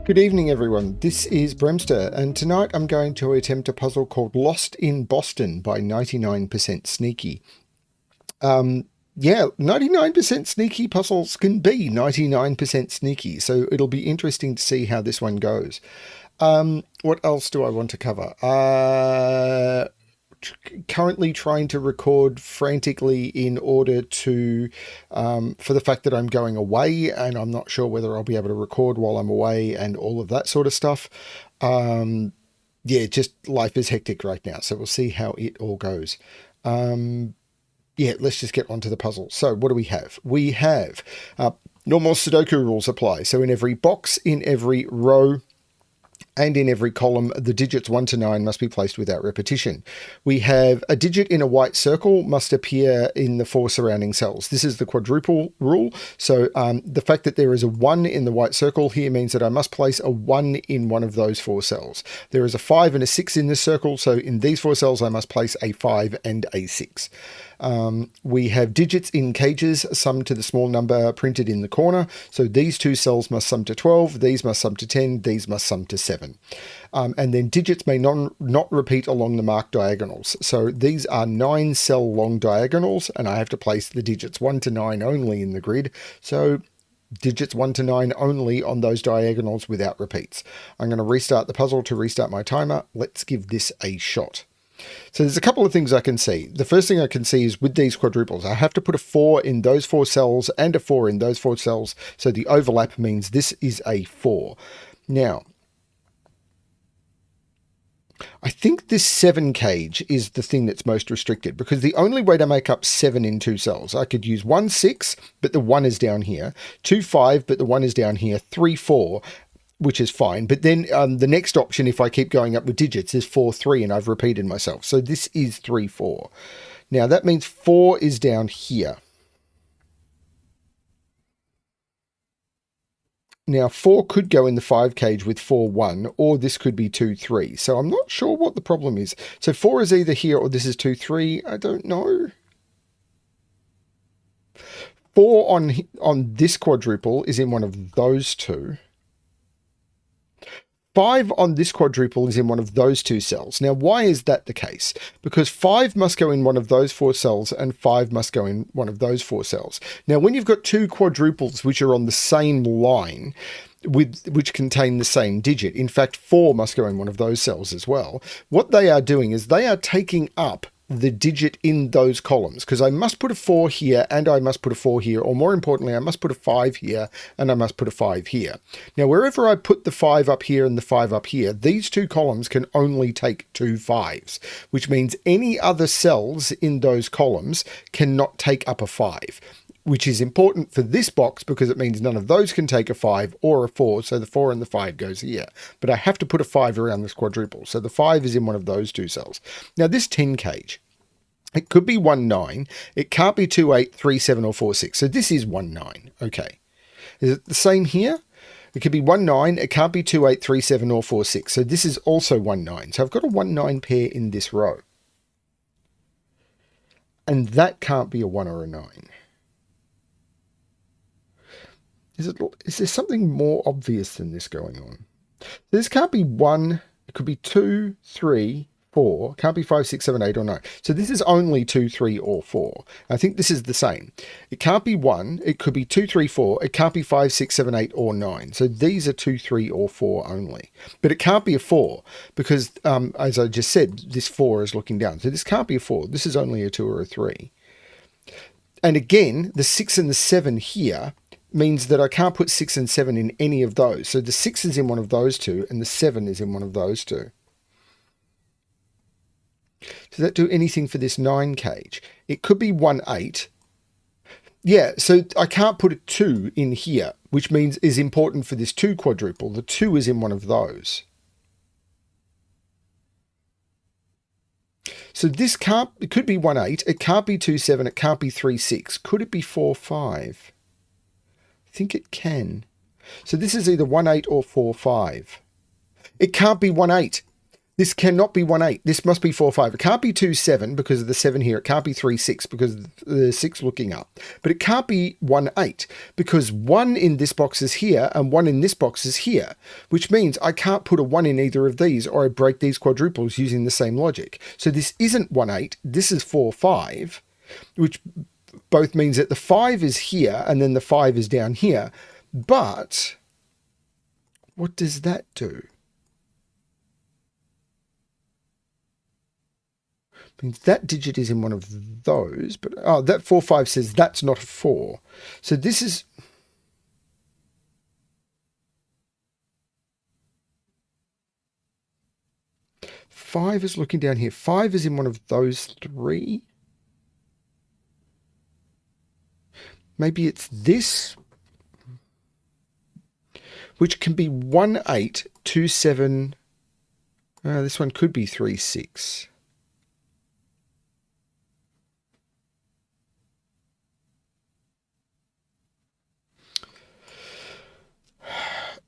Good evening, everyone. This is BremSter, and tonight I'm going to attempt a puzzle called Lost in Boston by 99% Sneaky. Yeah, 99% sneaky puzzles can be 99% sneaky, so it'll be interesting to see how this one goes. What else do I want to cover? Currently trying to record frantically in order to, for the fact that I'm going away and I'm not sure whether I'll be able to record while I'm away and all of that sort of stuff. Yeah, just life is hectic right now, so we'll see how it all goes. Yeah, let's just get onto the puzzle. So what do we have? We have normal Sudoku rules apply. So in every box, in every row, and in every column, the digits 1 to 9 must be placed without repetition. We have a digit in a white circle must appear in the 4 surrounding cells. This is the quadruple rule. So the fact that there is a 1 in the white circle here means that I must place a 1 in one of those 4 cells. There is a 5 and a 6 in this circle. So in these 4 cells, I must place a 5 and a 6. We have digits in cages, summed to the small number printed in the corner. So these 2 cells must sum to 12, these must sum to 10, these must sum to 7. And then digits may not repeat along the marked diagonals. So these are 9 cell long diagonals, and I have to place the digits 1 to 9 only in the grid. So digits 1 to 9 only on those diagonals without repeats. I'm going to restart the puzzle to restart my timer. Let's give this a shot. So there's a couple of things I can see. The first thing I can see is with these quadruples, I have to put a 4 in those 4 cells and a 4 in those 4 cells. So the overlap means this is a 4. Now, I think this 7 cage is the thing that's most restricted, because the only way to make up 7 in 2 cells, I could use 1, 6, but the 1 is down here, 2, 5, but the 1 is down here, 3, 4, which is fine. But then the next option, if I keep going up with digits, is 4, 3, and I've repeated myself. So this is 3, 4. Now that means 4 is down here. Now 4 could go in the 5 cage with 4, 1, or this could be 2, 3. So I'm not sure what the problem is. So 4 is either here or this is 2, 3. I don't know. 4 on this quadruple is in one of those 2. 5 on this quadruple is in one of those 2 cells. Now, why is that the case? Because 5 must go in one of those 4 cells and 5 must go in one of those 4 cells. Now, when you've got 2 quadruples which are on the same line, which contain the same digit, in fact, 4 must go in one of those cells as well. What they are doing is they are taking up the digit in those columns, because I must put a 4 here and I must put a 4 here, or more importantly, I must put a 5 here and I must put a 5 here. Now, wherever I put the 5 up here and the 5 up here, these 2 columns can only take 2 5s, which means any other cells in those columns cannot take up a 5. Which is important for this box because it means none of those can take a 5 or a 4, so the 4 and the 5 goes here. But I have to put a 5 around this quadruple, so the 5 is in one of those 2 cells. Now this 10 cage, it could be 1, 9, it can't be 2, 8, 3, 7 or 4, 6, so this is 1, 9, okay. Is it the same here? It could be 1, 9, it can't be 2, 8, 3, 7 or 4, 6, so this is also 1, 9. So I've got a 1, 9 pair in this row. And that can't be a 1 or a 9. Is there something more obvious than this going on? This can't be 1, it could be 2, 3, 4, can't be 5, 6, 7, 8 or 9. So this is only 2, 3 or 4. I think this is the same. It can't be 1, it could be 2, 3, 4, it can't be 5, 6, 7, 8 or 9. So these are 2, 3 or 4 only. But it can't be a 4 because, as I just said, this 4 is looking down. So this can't be a 4. This is only a 2 or a 3. And again, the 6 and the 7 here means that I can't put 6 and 7 in any of those. So the 6 is in one of those 2 and the 7 is in one of those 2. Does that do anything for this 9 cage? It could be 1, 8. Yeah, so I can't put a 2 in here, which means is important for this 2 quadruple. The 2 is in one of those. So this can't, it could be 1, 8. It can't be 2, 7. It can't be 3, 6. Could it be 4, 5? I think it can. So this is either 1, 8 or 4, 5. It can't be 1, 8. This cannot be 1 8. This must be 4 5. It can't be 2 7 because of the 7 here. It can't be 3 6 because of the 6 looking up. But it can't be 1 8 because 1 in this box is here and 1 in this box is here, which means I can't put a 1 in either of these or I break these quadruples using the same logic. So this isn't 1 8. This is 4 5, which both means that the 5 is here and then the 5 is down here. But what does that do? Means that digit is in one of those, but oh, that 4 5 says that's not a 4. So this is 5 is looking down here. 5 is in one of those 3. Maybe it's this, which can be 1 8 2 7. This one could be 3 6.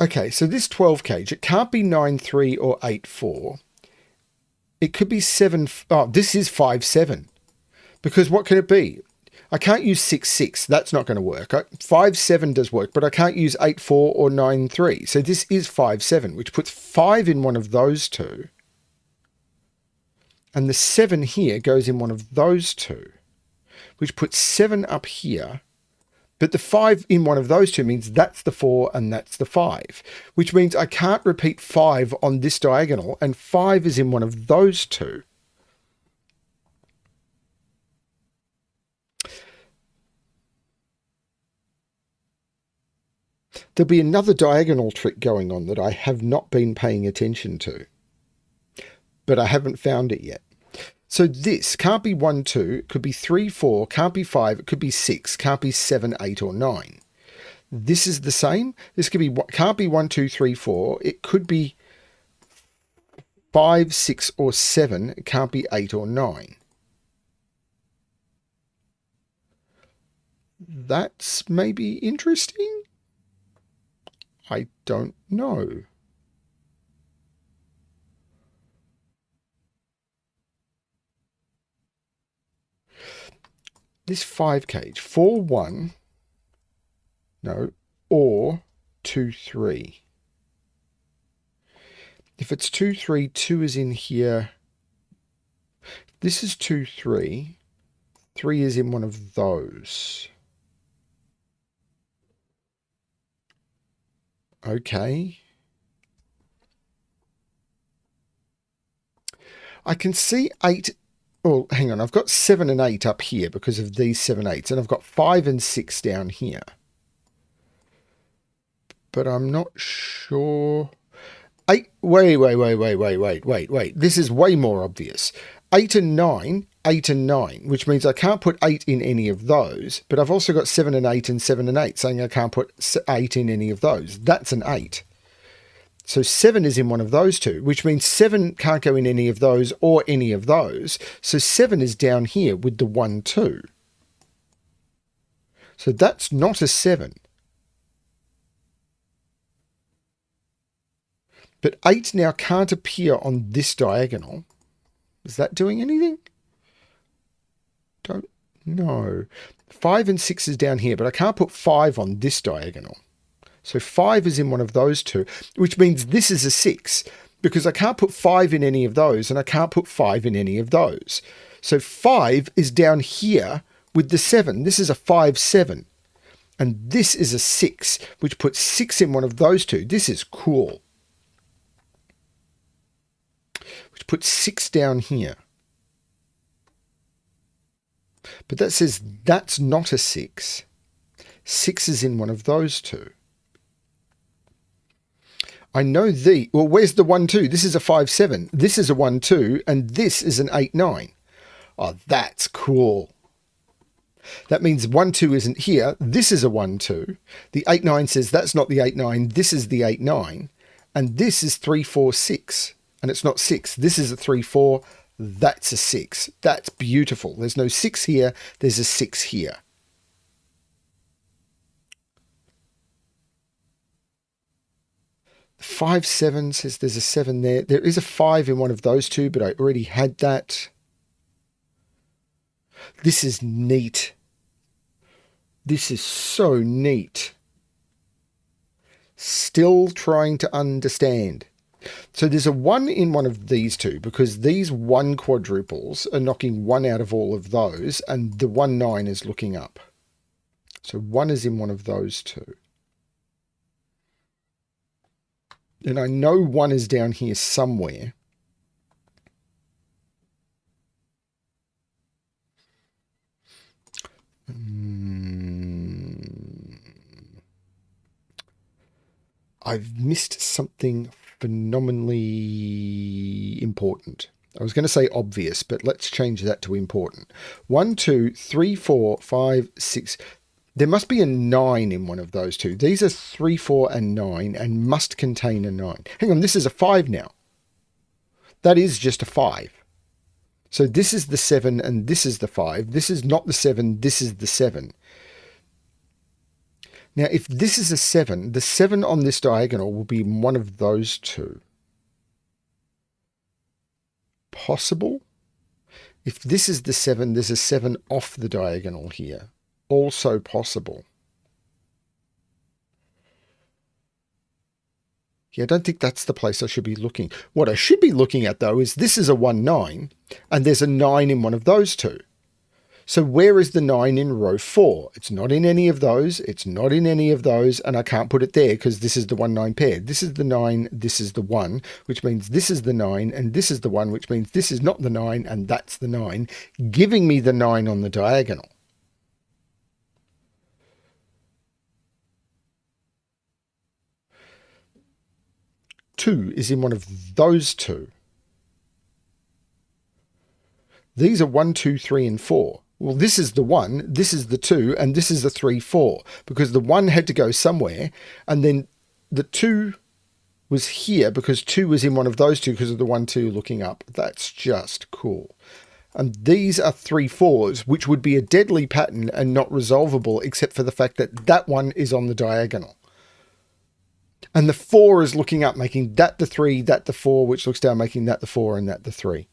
Okay, so this 12 cage, it can't be 9 3 or 8 4. It could be 7. Oh, this is 5 7. Because what can it be? I can't use 6 6. That's not going to work. 5 7 does work, but I can't use 8 4 or 9 3. So this is 5 7, which puts 5 in one of those two. And the 7 here goes in one of those two, which puts 7 up here. But the 5 in one of those two means that's the 4 and that's the 5, which means I can't repeat 5 on this diagonal, and 5 is in one of those two. There'll be another diagonal trick going on that I have not been paying attention to, but I haven't found it yet. So this can't be 1 2, it could be 3 4, can't be 5, it could be 6, can't be 7 8 or 9. This is the same. This could be can't be 1 2 3 4. It could be 5 6 or 7. It can't be 8 or 9. That's maybe interesting. I don't know. This 5 cage, 4 1, no, or 2 3. If it's 2 3, 2 is in here. This is 2 3. 3 is in one of those. Okay. I can see 8. Oh, hang on. I've got 7 and 8 up here because of these 7 8s, and I've got 5 and 6 down here. But I'm not sure. 8. Wait. This is way more obvious. 8 and 9, 8 and 9, which means I can't put 8 in any of those. But I've also got 7 and 8 and 7 and 8, saying I can't put 8 in any of those. That's an 8. So 7 is in one of those two, which means 7 can't go in any of those or any of those. So 7 is down here with the 1 2. So that's not a 7. But 8 now can't appear on this diagonal. Is that doing anything? Don't know. 5 and 6 is down here, but I can't put 5 on this diagonal. So 5 is in one of those two, which means this is a 6, because I can't put 5 in any of those, and I can't put 5 in any of those. So 5 is down here with the 7. This is a 5 7. And this is a 6, which puts 6 in one of those two. This is cool. Which puts 6 down here. But that says that's not a 6. 6 is in one of those two. I know well, where's the 1 2? This is a 5 7. This is a 1 2, and this is an 8 9. Oh, that's cool. That means 1 2 isn't here. This is a 1 2. The 8 9 says that's not the 8 9. This is the 8 9. And this is 3 4 6. And it's not 6. This is a 3 4. That's a 6. That's beautiful. There's no 6 here. There's a 6 here. 5, 7 says there's a 7 there. There is a 5 in one of those two, but I already had that. This is neat. This is so neat. Still trying to understand. So there's a 1 in one of these two, because these 1 quadruples are knocking 1 out of all of those, and the 1, 9 is looking up. So 1 is in one of those two. And I know 1 is down here somewhere. I've missed something phenomenally important. I was going to say obvious, but let's change that to important. 1, 2, 3, 4, 5, 6. There must be a 9 in one of those two. These are 3, 4, and 9, and must contain a 9. Hang on, this is a 5 now. That is just a 5. So this is the 7 and this is the 5. This is not the 7, this is the 7. Now, if this is a 7, the 7 on this diagonal will be one of those two. Possible? If this is the 7, there's a 7 off the diagonal here. Also possible. Yeah, I don't think that's the place I should be looking. What I should be looking at, though, is this is a 1, 9, and there's a 9 in one of those two. So where is the 9 in row 4? It's not in any of those. It's not in any of those, and I can't put it there because this is the 1, 9 pair. This is the 9, this is the 1, which means this is the 9, and this is the 1, which means this is not the 9, and that's the 9, giving me the 9 on the diagonal. Two is in one of those two. These are 1, 2, 3, and 4. Well, this is the 1, this is the 2, and this is the 3, 4, because the 1 had to go somewhere, and then the 2 was here because 2 was in one of those two because of the 1, 2 looking up. That's just cool. And these are 3, 4s, which would be a deadly pattern and not resolvable except for the fact that that one is on the diagonal. And the 4 is looking up, making that the 3, that the 4, which looks down, making that the 4, and that the 3.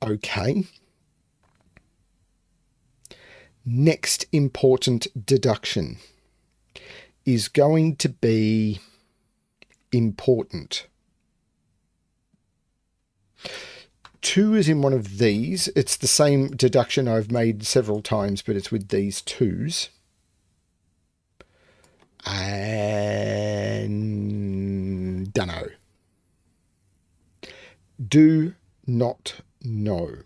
Okay. Next important deduction is going to be important. 2 is in one of these. It's the same deduction I've made several times, but it's with these 2s. And dunno. Do not know.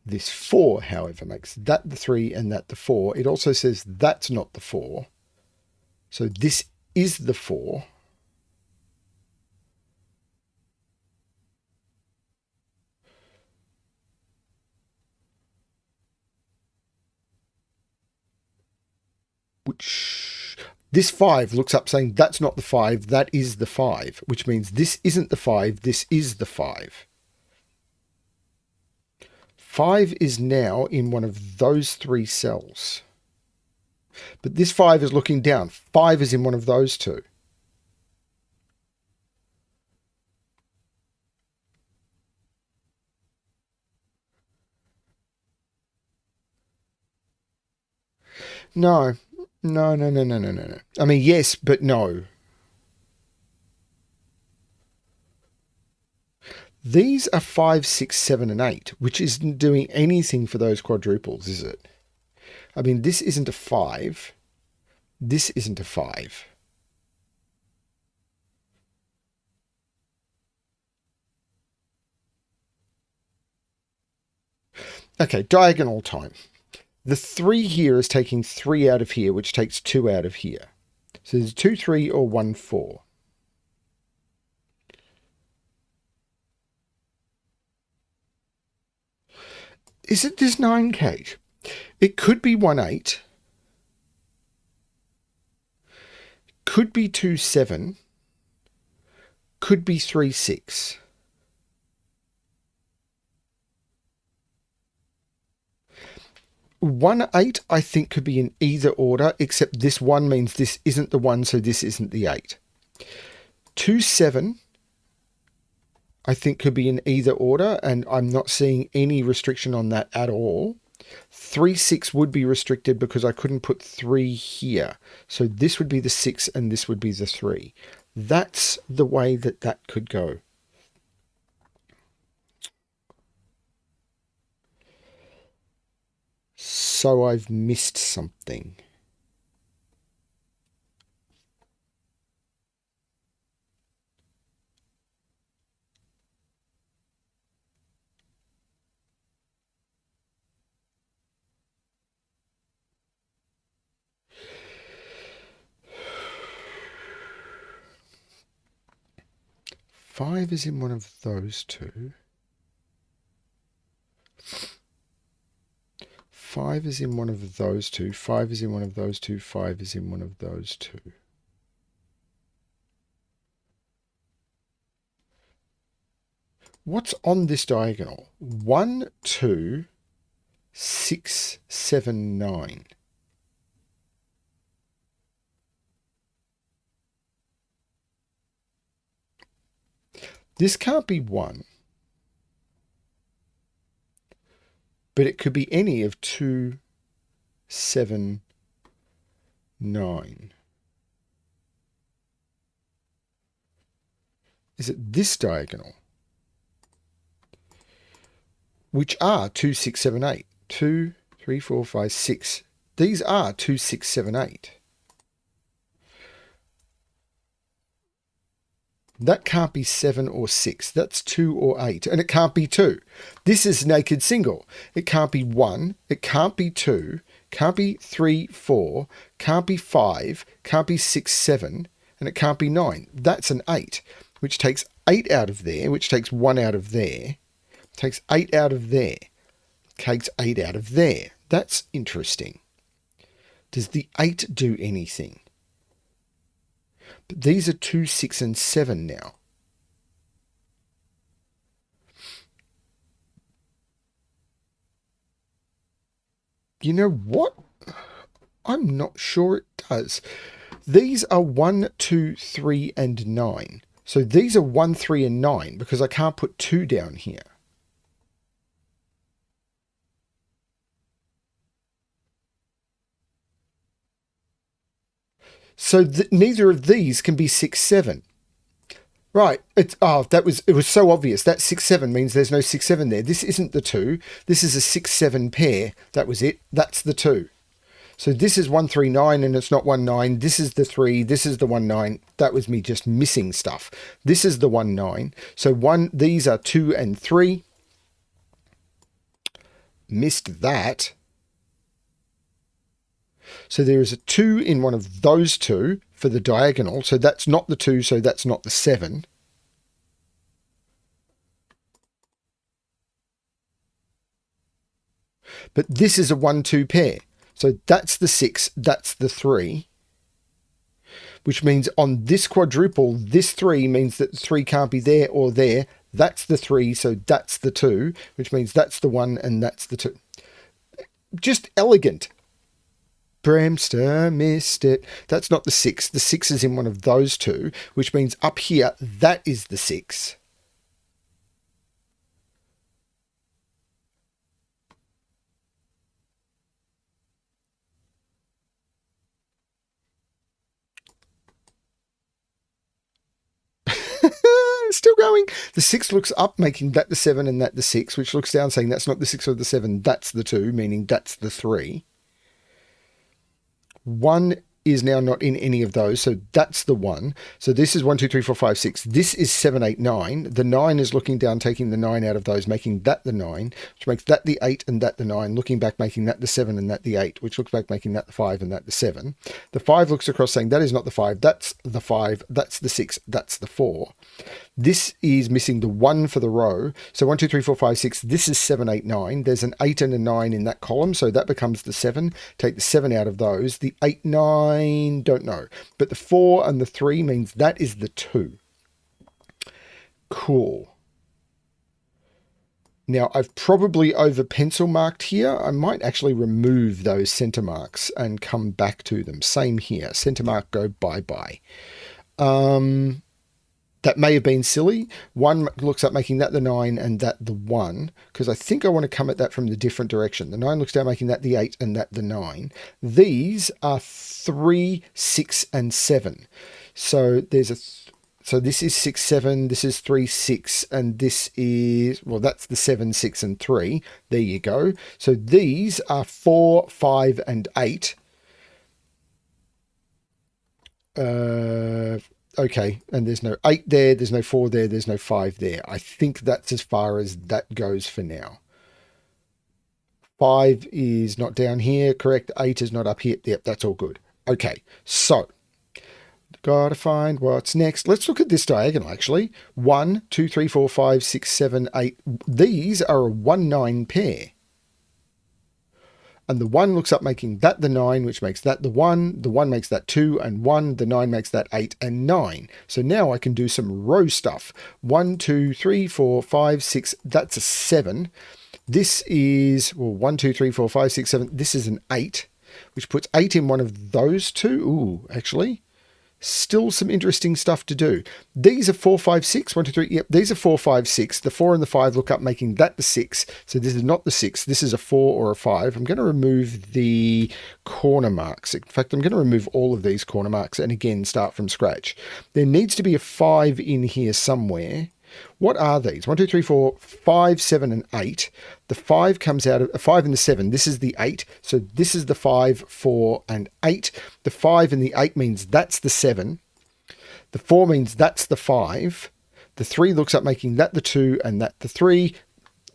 This 4, however, makes that the 3 and that the 4. It also says that's not the 4. So this is the 4. Which this 5 looks up saying that's not the 5, that is the 5, which means this isn't the 5, this is the 5. 5 is now in one of those 3 cells. But this 5 is looking down. 5 is in one of those two. No. No. I mean, yes, but no. These are 5, 6, 7, and 8, which isn't doing anything for those quadruples, is it? I mean, this isn't a 5. This isn't a 5. Okay, diagonal time. The 3 here is taking 3 out of here, which takes 2 out of here. So there's 2, 3, or 1, 4. Is it this 9, Kate? It could be 1, 8. Could be 2, 7. Could be 3, 6. 1, 8, I think could be in either order, except this 1 means this isn't the 1, so this isn't the 8. 2, 7, I think could be in either order, and I'm not seeing any restriction on that at all. 3, 6 would be restricted because I couldn't put 3 here. So this would be the 6 and this would be the 3. That's the way that that could go. So I've missed something. Five is in one of those two. 5 is in one of those two. 5 is in one of those two. 5 is in one of those two. What's on this diagonal? 1, 2, 6, 7, 9. This can't be 1. But it could be any of 2, 7, 9. Is it this diagonal? Which are 2, 6, 7, 8. 2, 3, 4, 5, 6. These are 2, 6, 7, 8. That can't be 7 or 6. That's 2 or 8. And it can't be 2. This is naked single. It can't be 1. It can't be 2. Can't be 3, 4. Can't be 5. Can't be 6, 7. And it can't be 9. That's an 8, which takes 8 out of there, which takes 1 out of there. Takes 8 out of there. Takes 8 out of there. That's interesting. Does the 8 do anything? But these are 2, 6, and 7 now. You know what? I'm not sure it does. These are 1, 2, 3, and 9. So these are 1, 3, and 9 because I can't put 2 down here. So neither of these can be 6, 7. Right. It was so obvious. That 6, 7 means there's no 6, 7 there. This isn't the 2. This is a 6, 7 pair. That was it. That's the 2. So this is 1, 3, 9 and it's not 1, 9. This is the 3. This is the 1, 9. That was me just missing stuff. This is the 1, 9. So these are 2 and 3. Missed that. So there is a 2 in one of those two for the diagonal. So that's not the 2, so that's not the 7. But this is a 1, 2 pair. So that's the 6, that's the 3. Which means on this quadruple, this 3 means that the 3 can't be there or there. That's the 3, so that's the 2, which means that's the 1 and that's the 2. Just elegant. BremSter missed it. That's not the 6. The 6 is in one of those two, which means up here, that is the 6. Still going. The 6 looks up, making that the 7 and that the 6, which looks down, saying that's not the 6 or the 7, that's the 2, meaning that's the 3. 1 is now not in any of those, so that's the 1. So this is 1, 2, 3, 4, 5, 6. This is 7, 8, 9. The 9 is looking down, taking the 9 out of those, making that the 9, which makes that the 8 and that the 9. Looking back, making that the 7 and that the 8, which looks back, making that the 5 and that the 7. The 5 looks across, saying that is not the 5, that's the 5, that's the 6, that's the 4. This is missing the 1 for the row. So 1, 2, 3, 4, 5, 6. This is 7, 8, 9. There's an 8 and a 9 in that column, so that becomes the 7. Take the 7 out of those. The 8, 9, don't know. But the 4 and the 3 means that is the 2. Cool. Now, I've probably over pencil marked here. I might actually remove those center marks and come back to them. Same here. Center mark, go bye-bye. That may have been silly. One looks up making that the 9 and that the 1, because I think I want to come at that from the different direction. The 9 looks down making that the 8 and that the 9. These are 3, 6, and 7. So there's a... So this is 6, 7, this is 3, 6, and this is, well, that's the 7, 6, and 3. There you go. So these are 4, 5, and 8. Okay, and there's no 8 there, there's no 4 there, there's no 5 there. I think that's as far as that goes for now. 5 is not down here, correct? 8 is not up here. Yep, that's all good. Okay, so... Gotta find what's next. Let's look at this diagonal, actually. 1, 2, 3, 4, 5, 6, 7, 8. These are a 1, 9 pair. And the 1 looks up making that the 9, which makes that the 1. The 1 makes that 2 and 1. The 9 makes that 8 and 9. So now I can do some row stuff. 1, 2, 3, 4, 5, 6. That's a 7. This is, well, 1, 2, 3, 4, 5, 6, 7. This is an 8, which puts 8 in one of those two. Ooh, actually... Still some interesting stuff to do. These are 4, 5, 6. 1, 2, 3. Yep, these are 4, 5, 6. The 4 and the 5 look up, making that the 6. So this is not the 6. This is a 4 or a 5. I'm going to remove the corner marks. In fact, I'm going to remove all of these corner marks and again start from scratch. There needs to be a 5 in here somewhere. What are these? 1, 2, 3, 4, 5, 7, and 8. The 5 comes out of a 5 and the 7. This is the 8. So this is the 5, 4, and 8. The 5 and the 8 means that's the 7. The 4 means that's the 5. The 3 looks up making that the 2 and that the 3.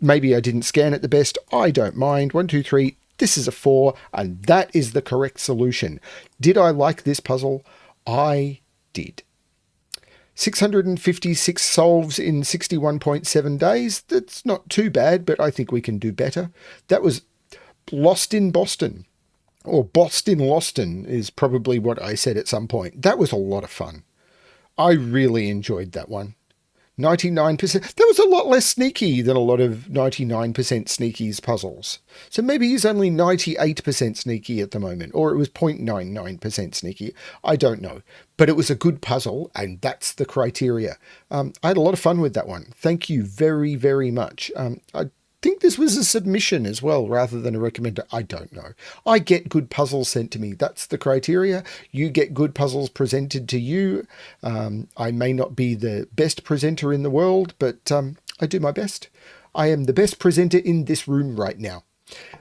Maybe I didn't scan it the best. I don't mind. 1, 2, 3. This is a 4, and that is the correct solution. Did I like this puzzle? I did. 656 solves in 61.7 days. That's not too bad, but I think we can do better. That was Lost in Boston, or Boston Loston is probably what I said at some point. That was a lot of fun. I really enjoyed that one. 99%. That was a lot less sneaky than a lot of 99% sneakies puzzles. So maybe he's only 98% sneaky at the moment, or it was 0.99% sneaky. I don't know. But it was a good puzzle, and that's the criteria. I had a lot of fun with that one. Thank you very, very much. I think this was a submission as well, rather than a recommender. I don't know. I get good puzzles sent to me. That's the criteria. You get good puzzles presented to you. I may not be the best presenter in the world, but I do my best. I am the best presenter in this room right now.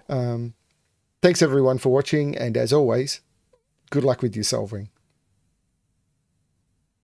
Thanks everyone for watching, and as always, good luck with your solving.